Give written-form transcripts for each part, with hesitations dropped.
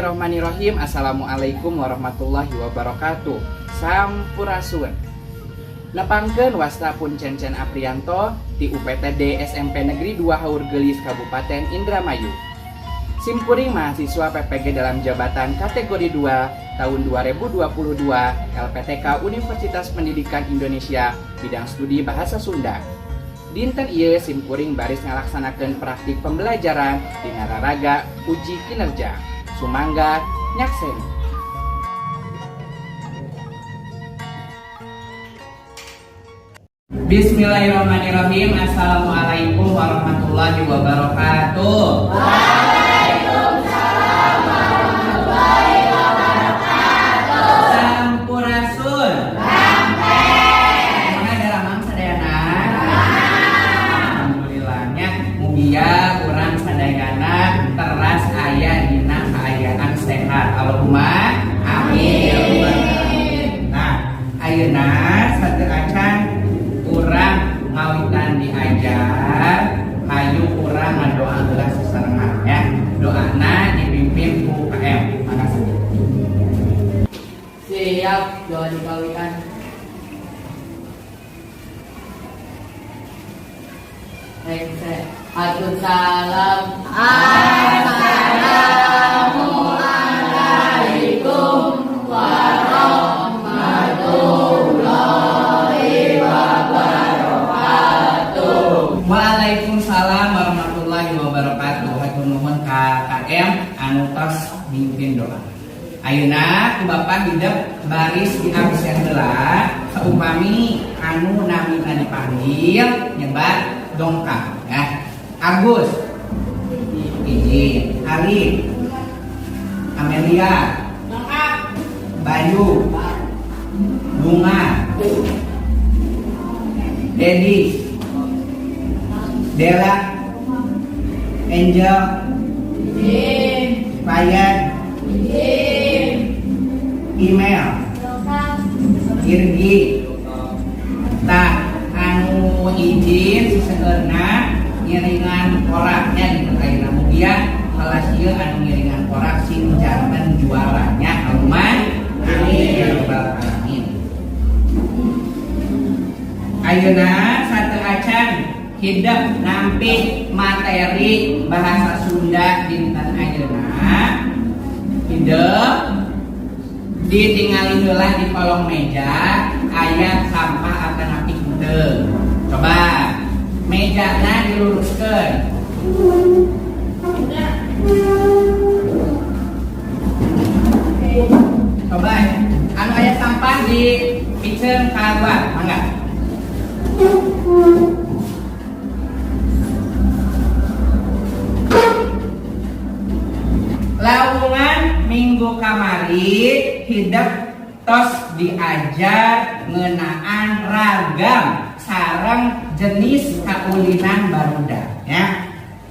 Bismillahirrahmanirrahim. Assalamualaikum warahmatullahi wabarakatuh. Sampurasun. Nepangkeun wasta pun Cencen Aprianto di UPTD SMP Negeri 2 Haur Gelis Kabupaten Indramayu. Simkuring mahasiswa PPG dalam jabatan kategori 2 tahun 2022 LPTK Universitas Pendidikan Indonesia bidang studi Bahasa Sunda. Dinten ieu simkuring baris ngalaksanakeun praktik pembelajaran di nararaga uji kinerja. Sumangga nyakseni. Bismillahirrahmanirrahim. Assalamualaikum warahmatullahi wabarakatuh. Waalaikumsalam warahmatullahi wabarakatuh. Sampurasun. Sampai. Mana dalamang sadayana? Alhamdulillahnya mugia urang sadayana teras aya dina kaayaan sehat. Allahumma amin. Nah, ayeuna sateu acan urang ngawitan diajar, hayu urang ngadoa heula sasarengan ya. Doana dipimpin ku KM. Makasih. Siap, doa dikawikan. Atur salam. Assalamualaikum warahmatullahi wabarakatuh. Waalaikumsalam warahmatullahi wabarakatuh. Hatur nuhun ka KM anu tos mimpin doa. Ayeuna ku Bapak hidup baris di absen heula saupami anu namina dipanggil nyebat dongkap ya. Agus, izin, Arif, Amelia, Bayu, Bunga, Dedi, Dela, Angel, Payan, Email, Irgi, tak anu izin seseurna ngiringan koraknya di ayeuna mugia halasieun anu ngiringan korak sing janten juaranya aluman amin ya rabbal alamin. Ayeuna sateu acan hidup nampi materi bahasa Sunda dinten ayeuna hidup ditinggali heula di kolong meja aya sampah alternatif henteu. Coba mejana diluruskeun. Coba anu aya sampah di piceun ka luar, mangga. Laungan minggu kamari hidup tos diajar ngeunaan ragam sareng jenis kakulinan barudak ya.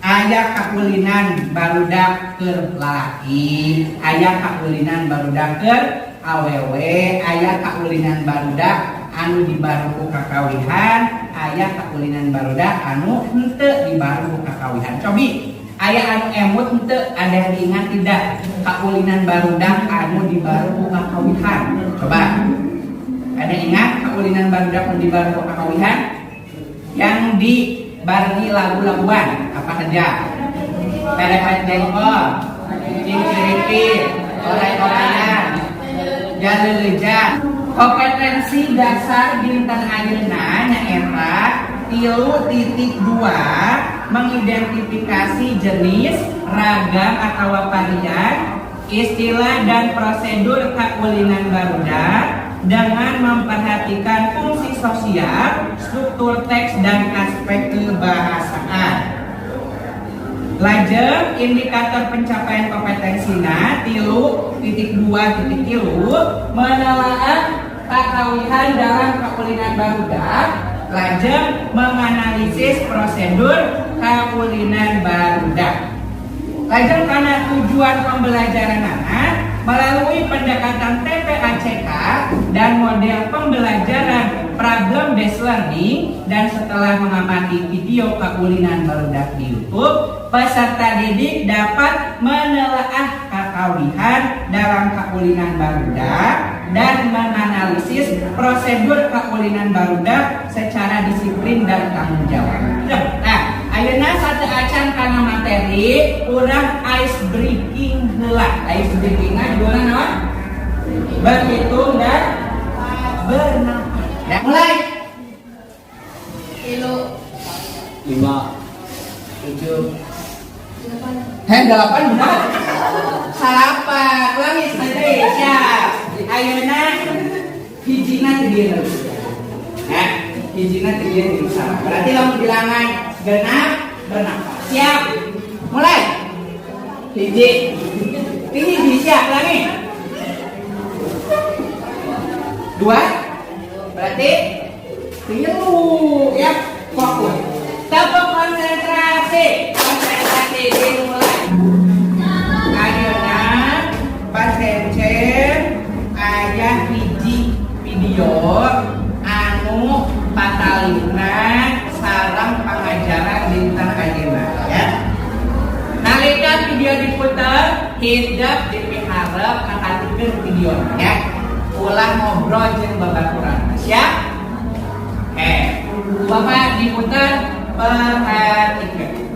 Aya kakulinan barudak keur lalaki, aya kakulinan barudak keur awewe, aya kakulinan barudak anu dibaru kakawihan, aya kakulinan barudak anu henteu dibaru kakawihan. Cobi aya anu emut henteu, ada yang diingat tidak? Kakulinan barudak anu dibaru kakawihan. Coba. Ada ingat kakulinan barudak anu dibaru kakawihan? Yang dibarengi lagu-laguan apa saja? Pelepet jengkol, cinciripit, orai-oraian, jaleuleujang. Kompetensi dasar dinten ayeuna nyaeta 3.2 mengidentifikasi jenis, ragam atau varian, istilah dan prosedur kakulinan barudak dengan memperhatikan fungsi sosial, struktur teks dan aspek kebahasaan. Lajeng indikator pencapaian kompetensina 3.2 menelaah kakawihan dalam kakulinan barudak. Lajeng menganalisis prosedur kakulinan barudak. Lajeng karena tujuan pembelajaran anak melalui pendekatan TPACK dan model pembelajaran problem based learning, dan setelah mengamati video kakulinan barudak di YouTube, peserta didik dapat menelaah kakawihan dalam kaulinan barudak dan menganalisis prosedur kaulinan barudak secara disiplin dan tanggung jawab. Nah, ayeuna sateacan kana materi urang ice breaking heula. Ice breakingna judulna naon? Berhitung dan bernafas. Ya, mulai. 3, 5, 7, 8 benar. Salapan, ulangi sekali. Siap. Ayeuna hijina teu dieu. Nah, hijina teu dieu salah. Berarti lamun bilangan genap bernafas. Siap. Mulai. Hiji. Hiji siap ulangi. 2. Berarti 3 ya, fokus. Tepuk konsentrasi dimulai. Ayeuna pasencen aya hiji video anu patalina sareng pangajaran dinten ayeuna ya. Nalika video diputer, hidep dipiharep ngakatikeun video ya. Ulah ngobrol jeung babaturan. Siap? Bapak diputar, perhatikan.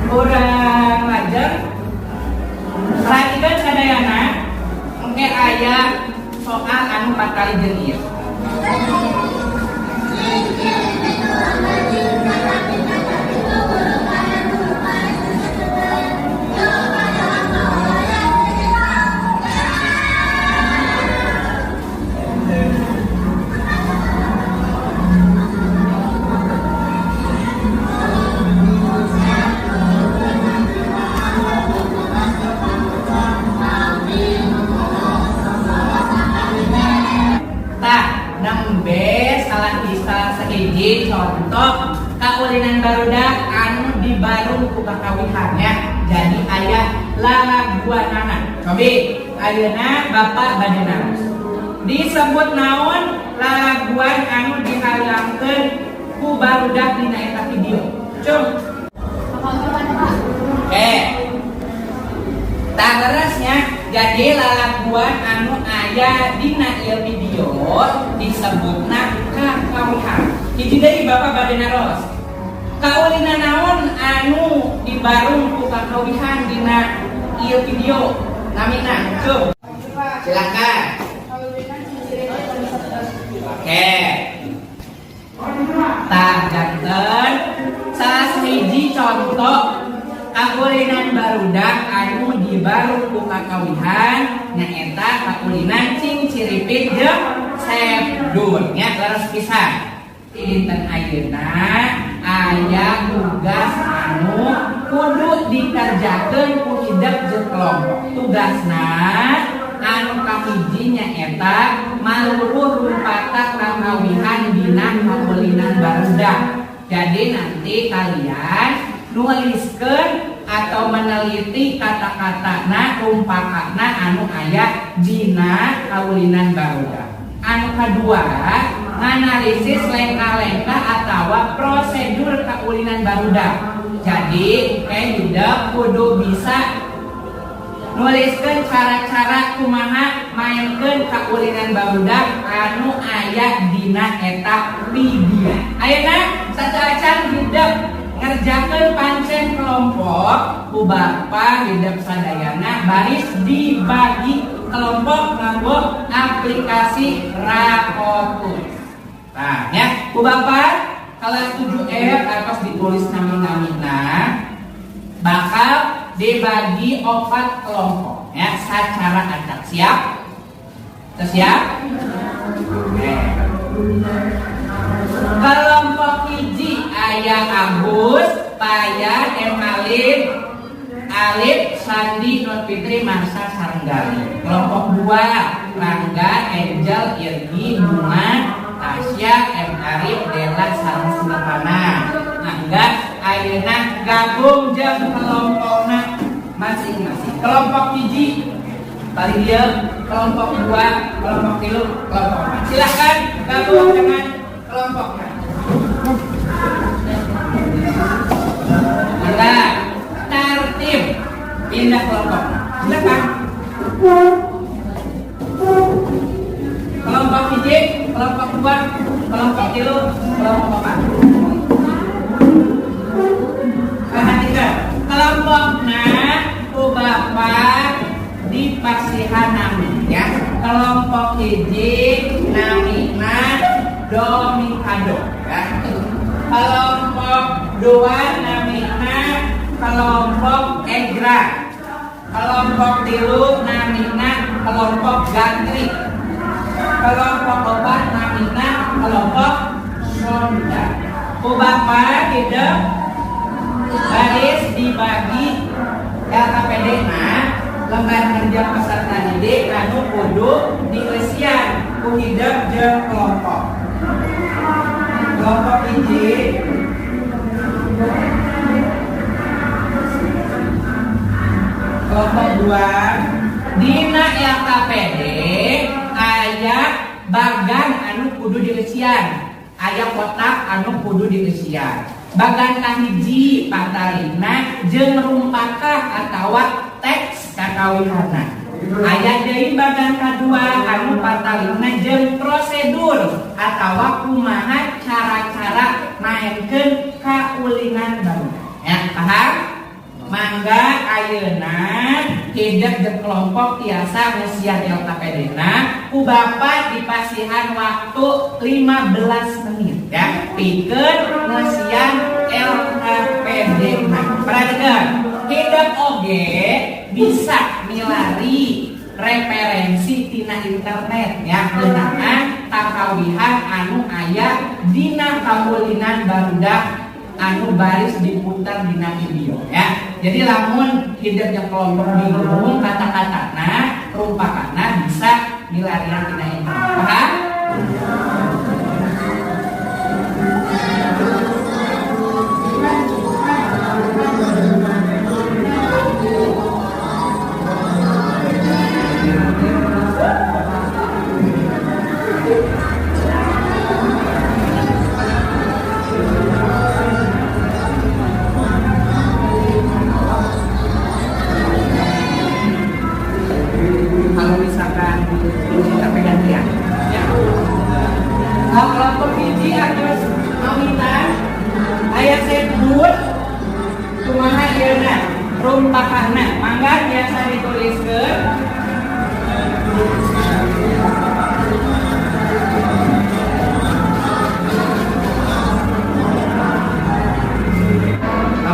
Orang lajar perhatikan sadayana engke aya soal anu 4 kali jeung ieu. Contoh kaulinan barudak anu dibarung ku kakawihannya jadi aya lalaguanana. Cobi ayeuna Bapak bade naos. Disebut naon lalaguan anu dihalangkeun ku barudak dina eta video. Cung. Tak leresnya jadi lalaguan anu aya dina ieu video disebutna kakawihan. Hiji deui Bapak bade naros. Kaulinan naon anu dibarung ku kakawihan dina ieu video? Namina, cung. Silakan. Oke. Tah janten salah sahiji contoh kaulinan barudak anu dibarung ku kakawihan nyaeta kaulinan cing ciripit jeung sepdul nya leres pisan. Dinten ayeuna aya tugas anu kudu dikerjakeun ku hidep jeung kelompok. Tugasna anu kahiji nyaeta maluruh rumpatak kakawihan dina kaulinan barudak. Jadi nanti kalian nuliskeun atau meneliti kata-katana rumpakana anu aya dina kaulinan barudak. Anu kadua analisis lengka-lengka atau prosedur kaulinan barudak. Jadi hidup kudu bisa nuliskeun cara-cara kumaha mainkeun kaulinan barudak anu aya dina eta video. Ayeuna sacacan hidup ngerjakeun pancen kelompok ku Bapa hidup sadayana baris dibagi kelompok nganggo aplikasi Rakotus. Nah, ya, ku Bapa kelas 7F atas ditulis nami-namina bakal dibagi 4 kelompok ya secara acak. Siap? Siap? Oke. Kelompok hiji aya Agus, Paya, Alif, Sandi, Nur Fitri, Marsa, Sarenggali. Kelompok 2 Rangga, Angel, Irgi, Bunga, Tasya, Arif, Dela, sareng Sinapana. Mangga ayeuna gabung jeung kelompokna masing-masing. Kelompok hiji paling dia, kelompok 2, kelompok 3, kelompok 4. Silahkan gabung dengan kelompoknya. Kita tertib pindah kelompoknya. Silakan. Kelompok hiji, kelompok 2, kelompok 3, kelompok 4. Perhatikan, kelompoknya ku Bapa dipasihan nami ya. Kelompok hiji namina Domikado ya. Kelompok 2 namina kelompok Egra. Kelompok 3 namina kelompok Gantri. Kelompok 4 namina kelompok Sonda. Ku Bapa hidup baris dibagi LKPD lembar kerja peserta didik anu kudu dieusian ku hidup jeung kelompok. Kelompok hiji kelompok 2 dina LKPD aya bagan anu kudu dieusian, aya kotak anu kudu dieusian. Bagan kahiji patalina jeung rumpakah atawa teks kakawihanan. Aya deui bagan kadua anu patalina jeung prosedur atawa kumaha cara-cara maenkeun kaulingan baru. Ya, paham? Mangga ayeuna hidup jeung kelompok tiasa ngeusian LKPD-na ku Bapa dipasihan waktu 15 menit ya pikeun ngeusian LKPD-na. Perhatikan, hidup oge bisa milari referensi tina internet ya ngeunaan kakawihan anu aya dina kaulinan barudak anu baris diputar dina video ya. Jadi lamun hidup yang kelompok bingung kata-katana rumpakanna bisa milarian tina internet. Paham? Kalau misalkan kita pegang dia, ya. Kalau kelompok hiji harus mauitan, ayat sebut, kumaha ieu-na, rumpakana, mangga biasa dituliskeun.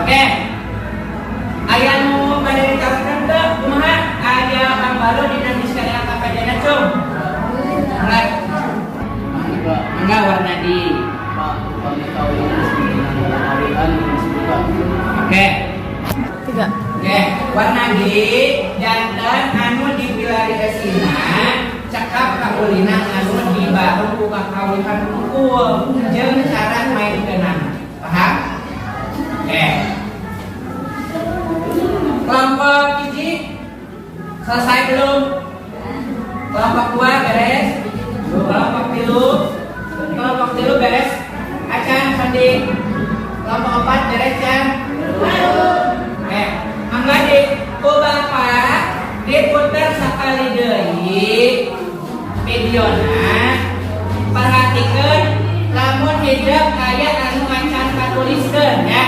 Oke, ayat nu pada dikasihkan teh kumaha? Aya Kang Baru di Indonesia yang KPD-na cung. Mangga warna di Oke. 3. Oke, warna di jantan anu dipilariasina cekap kaulinan anu dibaru ku kakawihan unggul jeung cara maenkeunana. Paham? Oke. Kelompok hiji selesai belum? Kelompok 2 beres? Kelompok 3? Kelompok 3 beres? Acan Sandi. Kelompok 4 beres Can? Mangga di ku Bapa diputer sakali deui videona. Perhatikeun lamun hidup aya anu macan katuliskeun ya.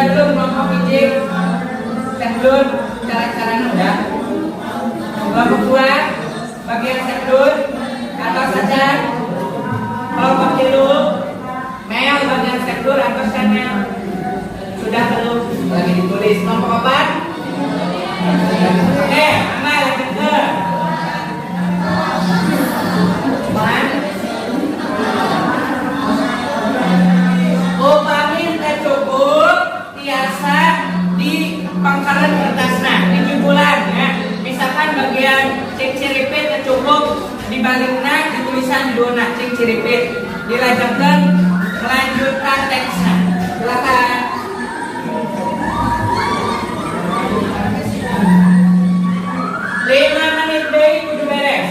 dulu kelompok hiji sekdur cara-cara udah. Kelompok 2 bagian sekdur atas saja. Kelompok 3 mel bagian sekdur atas channel. Sudah belum? Lagi ditulis kelompok 4. Oke, mana lanjut ke upami teh cukup tiasa di pangkalan kertasna di jumbulan ya. Misalkan bagian cek ciripit teh cukup di balikna di tulisan dona cek ciripit dilanjutkan melanjutkan teksnya. Silakan. 5 menit deh kudu beres.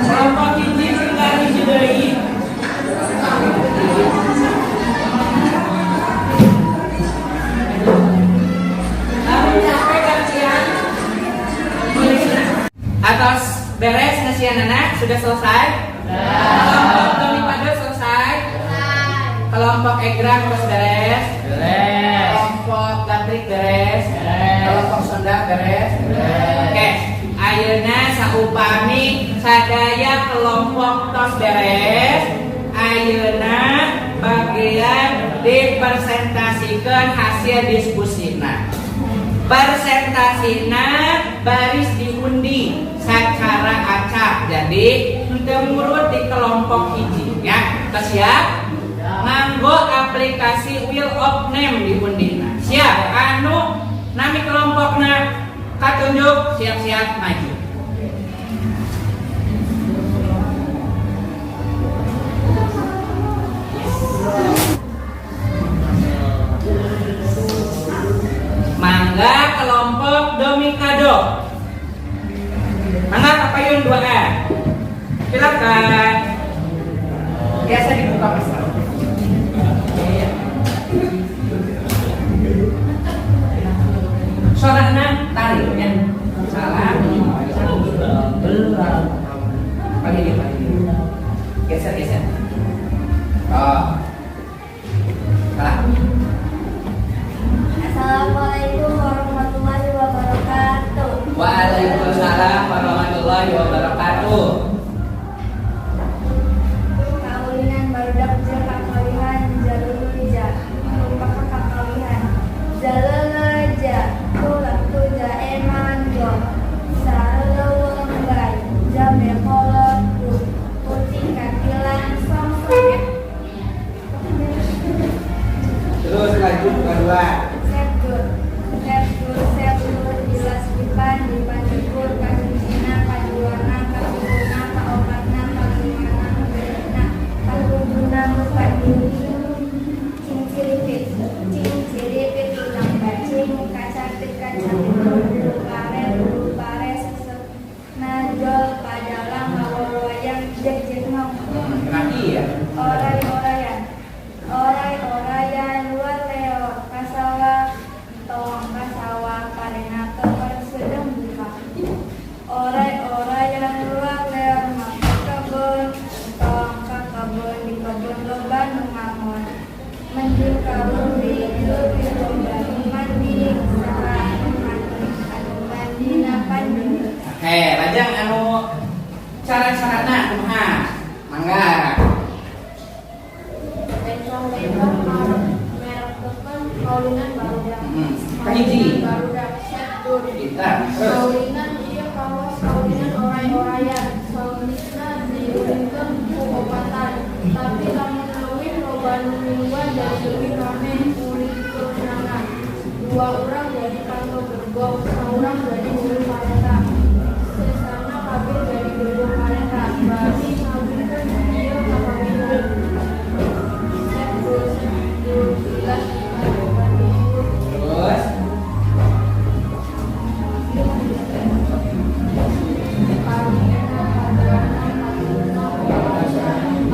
Kelompok hiji tinggal hiji deui. Lamun capek gantian tulisna. Atas beres ngasianana sudah selesai? Kelompok daripada selesai? Kelompok egrang terus beres? Kelompok gatrik beres? Kelompok sonda beres? Oke, ayeuna saupami sadaya kelompok tos beres, ayeuna bagian dipresentasikan hasil diskusina. Persentasina baris diundi secara acak. Jadi temurut di kelompok hiji ya. Siap? Nganggo aplikasi Wheel of Name diundina. Siap? Anu nami kelompokna katunjuk siap-siap maju. Mangga kelompok Domikado. Mangga kapayun 2A. Silakan. Biasa dibuka Mas. Soalnya tarik ya. Salah. Belum. Pakai dia. Geser. Oh. Salah. Assalamualaikum warahmatullahi wabarakatuh. Waalaikumsalam warahmatullahi wabarakatuh. Kaulinan barudak jeung kakalihan jalul ja merupakan kakalihan jalul ja tu ja eman jo sareuleung bae jame kolot putih kakilan songsoket. Terus lanjut kedua. Septur jelas dipan dikur kajutina kajuana kajuna kaobatna kalimana beretna kajuna mukadiri cing ciripit ulang bacing kacapit bulu pare sesep najol padalang ngawoloyang jek mau Kaki ya. Oray-orayan luar leo kasawa tong kasawa parena keper sedang buka. Oray-orayan luar leo maka kebun tong kebun di kebun loba nu ngamon. Menjil kawin di loba mandi saha mandi napandi. Lajang anu cara-carana kumaha? Mangga. Kaulinan barudak. Hiji. Barudak sekdur. Kita. Kaulinan ieu kawas kaulinan oray-orayan. Saulisna diurutkeun ku obatan. Tapi lamun leuwih loba nu mingguan dan leuwih rame murid keunangan. 2 urang jadi kantor gerbong, saurang jadi murid pareta. Sesana kabeh jadi gerbong pareta. Bari ngabulkeun ieu kapamiluan. Sekdur jelas Terus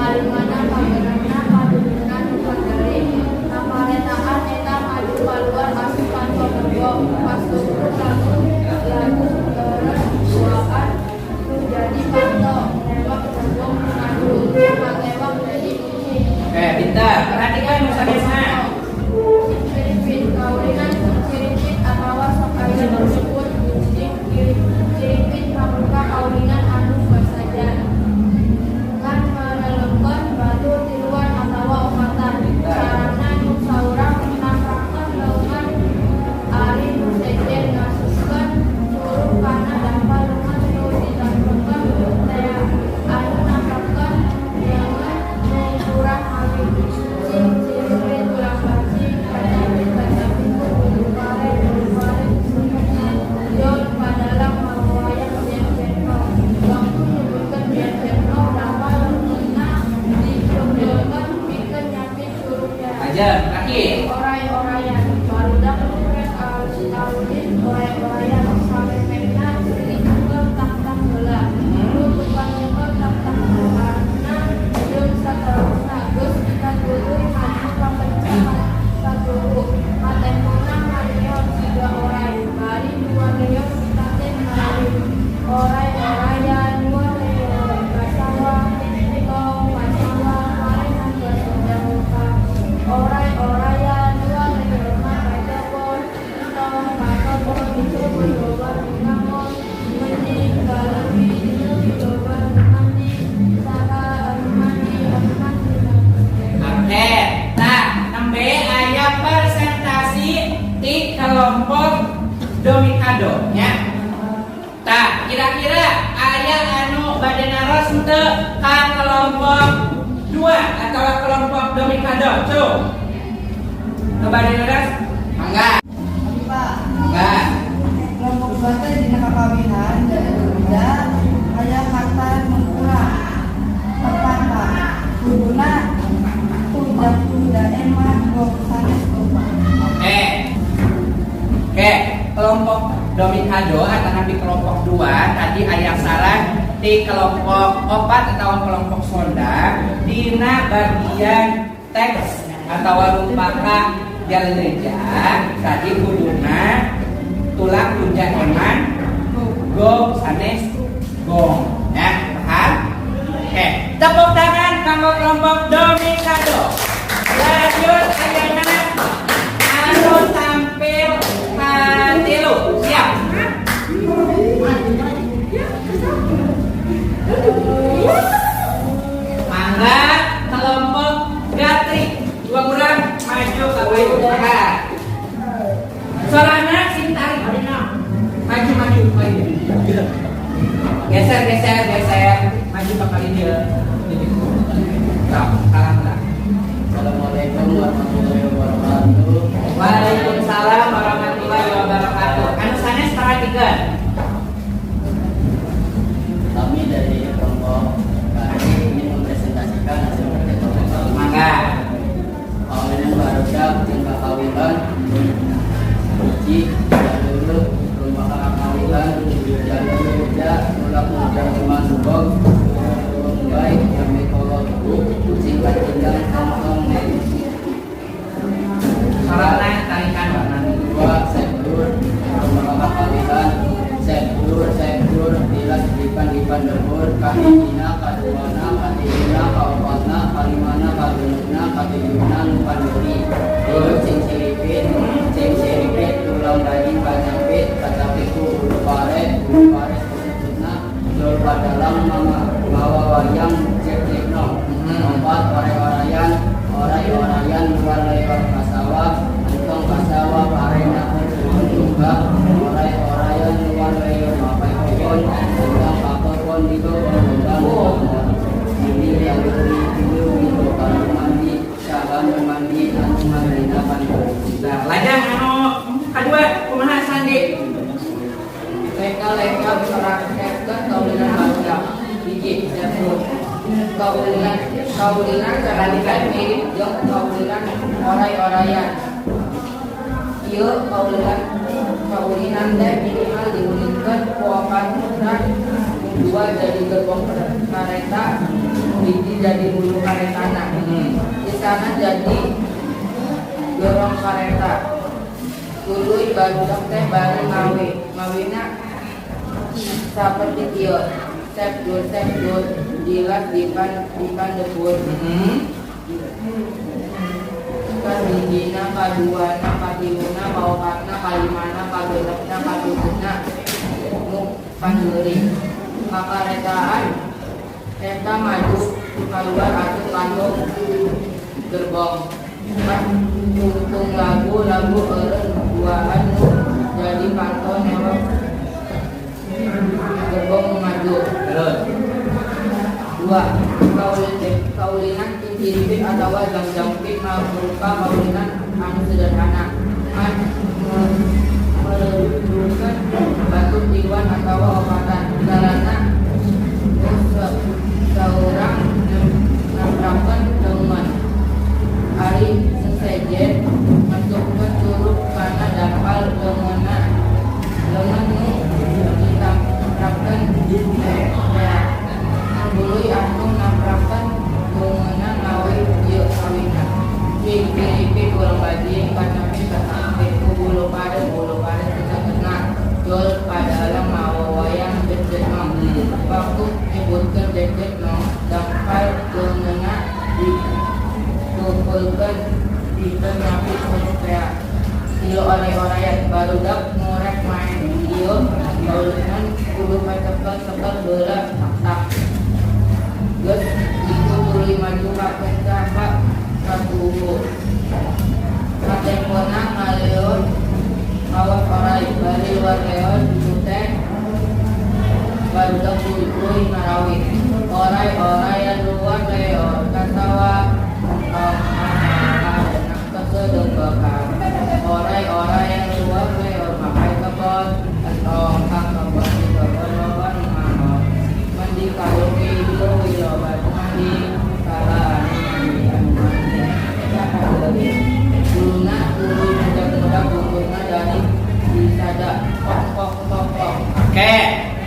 Alimana pangeranna padudunan nupadari naparetaan eta maju paluar asupan pemegok pas tutur lagu terus doaan kado nya. Tah, kira-kira aya anu bade naros teu ka kelompok 2 atau kelompok domikado? Tuh. Ke bade naros? Mangga. Pak, Mangga. kelompok dua teh dina kakawinan dan berbeda aya kata mengkurang. Tepat Pak, kuduna tunda emah gok sanes gok. Oke, kelompok domikado atau nabi kelompok 2 tadi ayat saran di kelompok 4 atau kelompok sonda dina bagian teks atau rumpaka jalreja tadi kuduna tulang tunja eman go sanes gong ya paham? Oke, tepuk tangan kanggo kelompok domikado. Lanjut ayana anu tampil katilu siap. Mangga kelompok gatri dua kurang maju ke bayu mangga. Solana sintari maju geser maju ke kali dia. Salam. Assalamualaikum warahmatullahi wabarakatuh. Waalaikumsalam warahmatullahi wabarakatuh. Anu sanes perhatikan. Kami dari kelompok kami ingin mempresentasikan hasil pertemuan Mangga. kawinan barudak jeung kakawinan uji jalur rumah kakawinan jalur uja mulak ujar rumah subok baik yang mikolog singkat tinggal kantong Solana tarikan warna dua sektor rumah kakawinan sektor dilas dipan debur kahijina kaduana katilina kaopatna kalimana kadununa katiluna nupanduri dilut cing siripit tulang daging kacapit ku bulu pares kusututna jol padalang mawa wayang cek no empat orayan luar lewat kasawa antong kasawa parena juga orayan luar lewat mapai pohon tentang pakon itu ini yang dulu kalau mandi salam mandi anu marina pandu. Nah, lajang anu kedua kumaha Sandi? Leka merakitkan kaulinan barudak biji sepuluh kaulinan teradikan mirip jeung kaulinan oray-orayan. Ieu kaulinan teh minimal diulingkeun ku 4 putra, dua jadi gerbong kareta, biji jadi bulu karetana. Di sana jadi gerong kareta. Tuluy barudak teh bari ngawina saperti kieu. Sepdur dilas dipan debur. Kahijina kaduana katiluna kaopatna kalimana kagenepna katutupna muk pandeuri. Kakaretaan eta maju keluar atuh kantong gerbong. Tungtung lagu eureun buahan jadi pantun newek gerbong maju. Terus. 2. Kaulinan cinciripit atau jangpit berupa kaulinan anu sederhana. Meluluhkan batu tiluan atau opatan. Dalana seorang nabrakan teman. Ari sesejen masukkan curug karena dapal lengan ditabrakan bului anu nabrakan lengan ngawi ieu kawinan. Pipit ulang bajing kacapit kacapit bulu padet kena jol padalang mawa wayang dedet no. Waktu nyebutkeun dedet no dampal lengan dikumpulkan di penyapit supaya ieu ore-orean barudak ngorek main ieu kaulinan kudu metekel beula tak geus itu tuluy maju ka pencapa katuhu katempona ngaleun awas orai bari luar leon teh barudak puluh marawit orai yang luar leon kasawa kesedeng bakar orai yang luar leon makai kebon atau kang kebon di kebon loban mahal mandi kalau kilo mandi kalah mandi guluna muda guluna dari disada pok. Oke,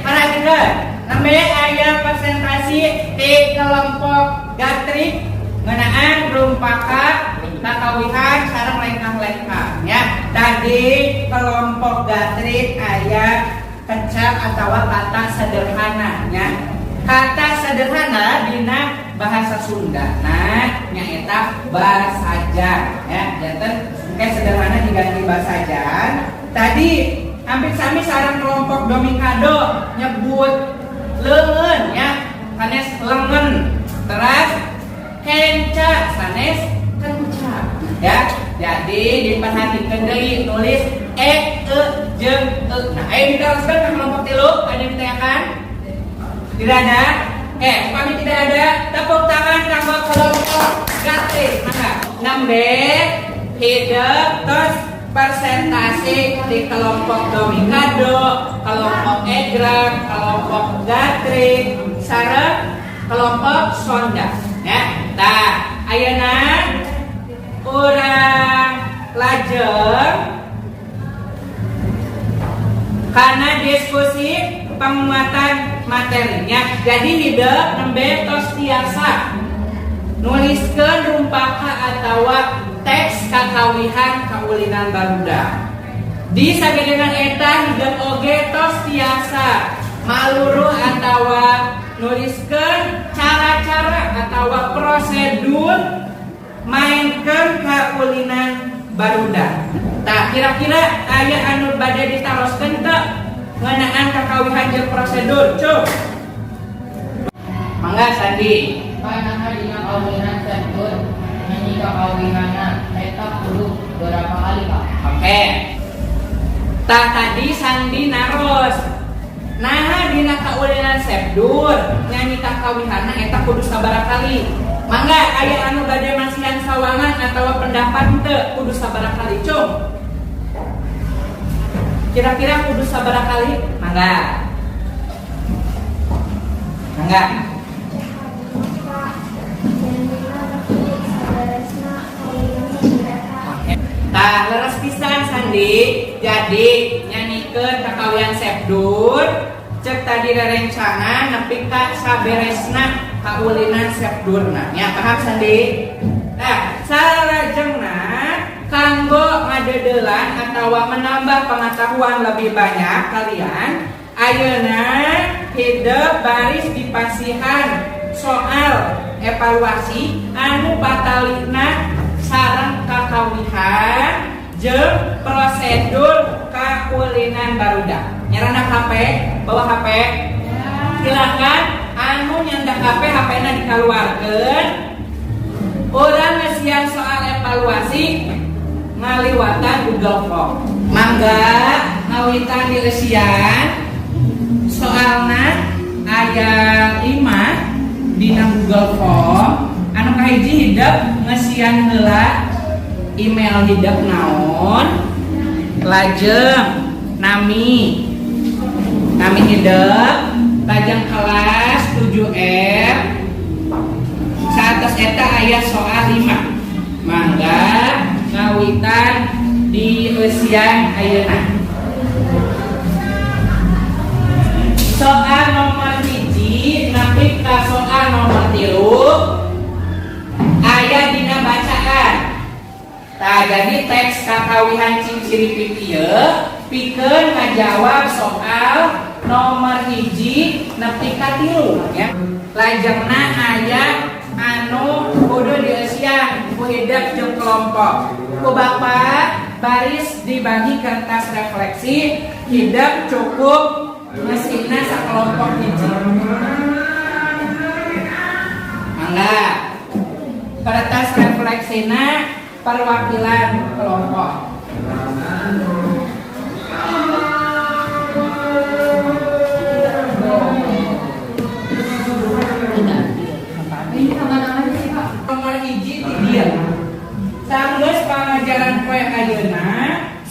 anak kita namanya aya presentasi di kelompok gatrik ngeunaan rumpaka kakawihan sareng lengkah-lengkah ya. Tadi kelompok gatrik aya kecap atau kata sederhana ya. Kata sederhana dina bahasa Sunda nyaeta basajan ya. Janten kayak sederhana diganti basajan. Tadi hampir sami sareng kelompok domikado nyebut leungeun ya, sanes lengan. Terus kenca sanes kenca ya. Jadi diperhatikan deui nulis jeung e. Nah, ayo diteruskan ke kelompok 3 ada yang ditanyakan? Tidak ada? Kami tidak ada. Tepuk tangan kanggo kelompok gatrik. Maka 6B hidup terus presentasi di kelompok domikado, kelompok egrang, kelompok gatrik, sareng kelompok sonda. Ya, tah ayeuna urang lajeng karena diskusi penguatan materinya. Jadi hidup nembe tos tiasa nuliskeun rumpaka atawa teks kakawihan kaulinan barudak. Di sagedeungan eta hidup oge tos tiasa maluruh atawa nuliskeun cara-cara atawa prosedur mainkeun kaulinan barudak. Tah kira-kira aya anu bade ditaroskeun teu ngeunaan kakawihan jeung prosedur? Cuk. Mangga Sandi. Panaha dina kawinan sadur nyanyi kakawihanna eta kudu berapa kali Pak? Oke. Tah tadi Sandi naros. Nah dina kaulinan sabdur nyanyi kakawihanna eta kudu sabaraha kali? Mangga aya anu bade masihan sawangan atawa pendapat teu kudu sabaraha kali? Cung. Kira-kira kudu sabaraha kali? Mangga. Mangga. Tah leres pisan Sandi. Jadi nyanyikeun kakawian sabdur cek tadi rerencangan nepi ka saberesna kaulinan sabdurna. Ya paham Sandi? Nah, salajengna kanggo ngadeudelan atawa menambah pengetahuan lebih banyak kalian ayeuna hidup baris dipasihan soal evaluasi anu patalina sareng kakawihan jeung prosedur kaulinan barudak. Nyarana HP, bawa HP. Silakan anu nyandak HP-na dikaluarkeun. Urang ngesian soal evaluasi ngaliwatan Google Form. Mangga ngawitan di lesian soalna aya 5 dina Google Form. Anu kahiji hidup ngesian heula email hidup naon, lajeng nami hidup, lajeng kelas 7R. Saatos eta aya soal 5. Mangga ngawitan di lesian ayeuna. Soal nomor 1 nepi ka soal nomor 3 aya dina bacaan. Tah jadi teks kakawihan ciri-ciri ieu pikeun ngajawab soal nomor 1 nepi ka 3 ya. Lajengna aya anu kudu dieusian ku hidup jeung kelompok. Ku Bapak baris dibagi kertas refleksi hidup cukup mesinna sakelompok hiji. Mangga kertas refleksina perwakilan kelompok.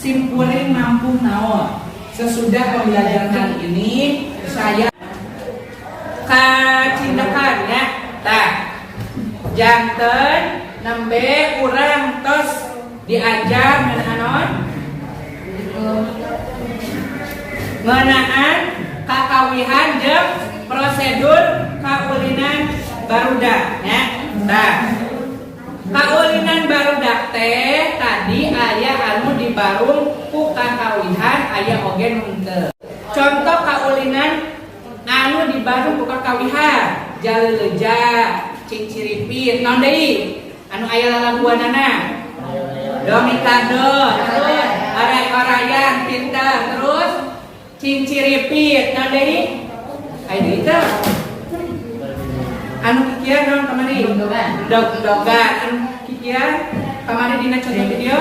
simpuring mampu naon. Sesudah pembelajaran kali ini saya kacindakan ya. Tah. Janten nembe urang tos diajar ngeunaan ngeunaan kakawihan jeung prosedur kaulinan barudak ya. Tah. Kaulinan barudak teh tadi aya anu dibarung ku kakawihan aya oge nu henteu. Contoh kaulinan anu dibarung ku kakawihan jaleuleja, cinciripit, naon deui? Anu aya lalaguanana. Domikado, terus aray-arayan, pinter, terus cinciripit, naon deui? Aya deui teh. Anu kikieu naon kamari? Dog-dogan. Anu kikieu kamari dina contoh video?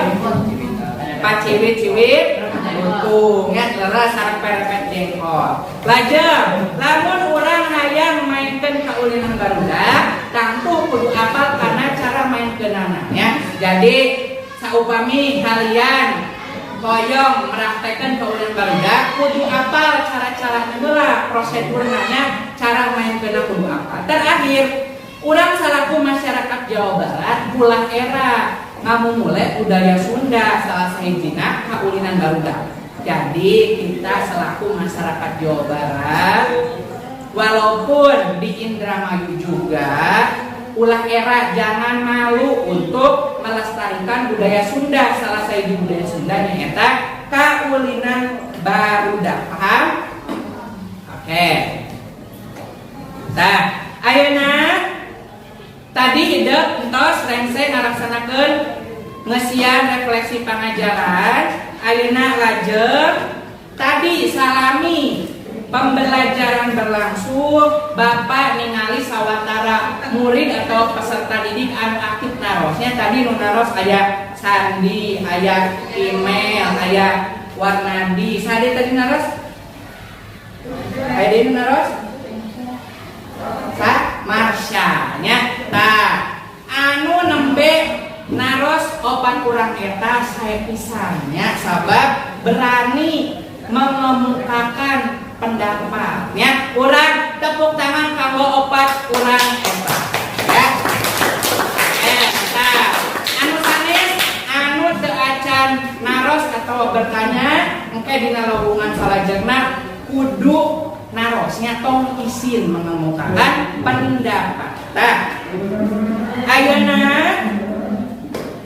Paciwit-ciwit, butung, ya leres sareng perepet jengkol. Lajeng, lamun urang hayang mainkeun kaulinan barudak, tangtu kudu apal kana cara mainkeunana ya. Jadi saupami kalian hoyong meraktekeun kaulinan barudak, kudu apal cara-cara heula prosedurna, cara mainkeunna kudu apal. Terakhir, urang salaku masyarakat Jawa Barat ulah era ngamumule budaya Sunda salah sahijina kaulinan barudak. Jadi kita selaku masyarakat Jawa Barat walaupun di Indramayu juga ulah era jangan malu untuk melestarikan budaya Sunda. Salah sahiji budaya Sunda nyaeta kaulinan barudak. Paham? Oke. Nah, ayeuna tadi hidup entos rengse ngaraksanakeun ngesian refleksi pangajaran. Ayeuna lajeng tadi salami pembelajaran berlangsung, Bapak ningali sawatara murid atau peserta didik anu aktif narosnya. Tadi nu naros aya Sandi, aya Email, aya Warnadi. Sade tadi naros? Aya deui nu naros? Marsha nya. Tah, anu nembe naros opat urang eta sae pisannya sabab berani mengemukakan pendapatnya. Urang tepuk tangan kanggo opat urang eta ya. Tah, anu sanes anu teu acan naros atau bertanya engke dina lowongan salajengna kudu narosnya tong izin mengemukakan pendapat. Tah, ayeuna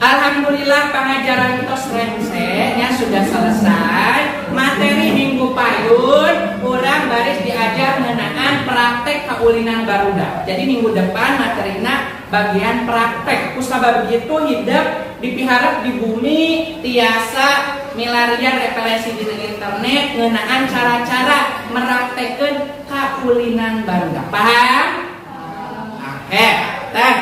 alhamdulillah pengajaran tos rengse nya sudah selesai. Materi minggu payun urang baris diajar ngeunaan praktek kaulinan barudak. Jadi minggu depan materina bagian praktek. Kusabab begitu hidup dipiharap di bumi tiasa milarian referensi di internet ngeunaan cara-cara meraktekeun kaulinan barudak. Paham? Oke. Tah,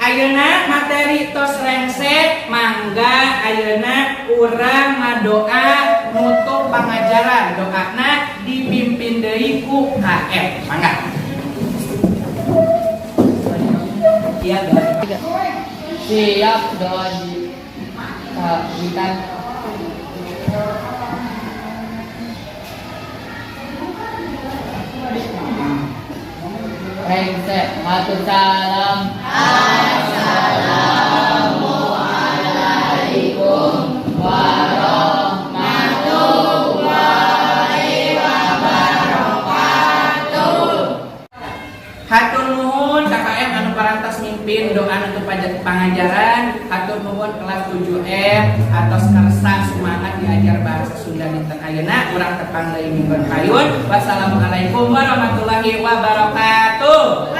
ayeuna materi tos rengse mangga ayeuna urang ngadoa nutup pangajaran. Doana dipimpin deui ku KM. Mangga. Iya, Siap doa di witan. Rengse, matur salam. Assalamualaikum warahmatullahi wabarakatuh. Hatur nuhun KKM anu parantos mimpin doa untuk pangajaran. Hatur nuhun kelas 7M atos karsa sumangat diajar bahasa Sunda dinten ayeuna. Urang tepang deui minggon payun. Wassalamualaikum warahmatullahi wabarakatuh.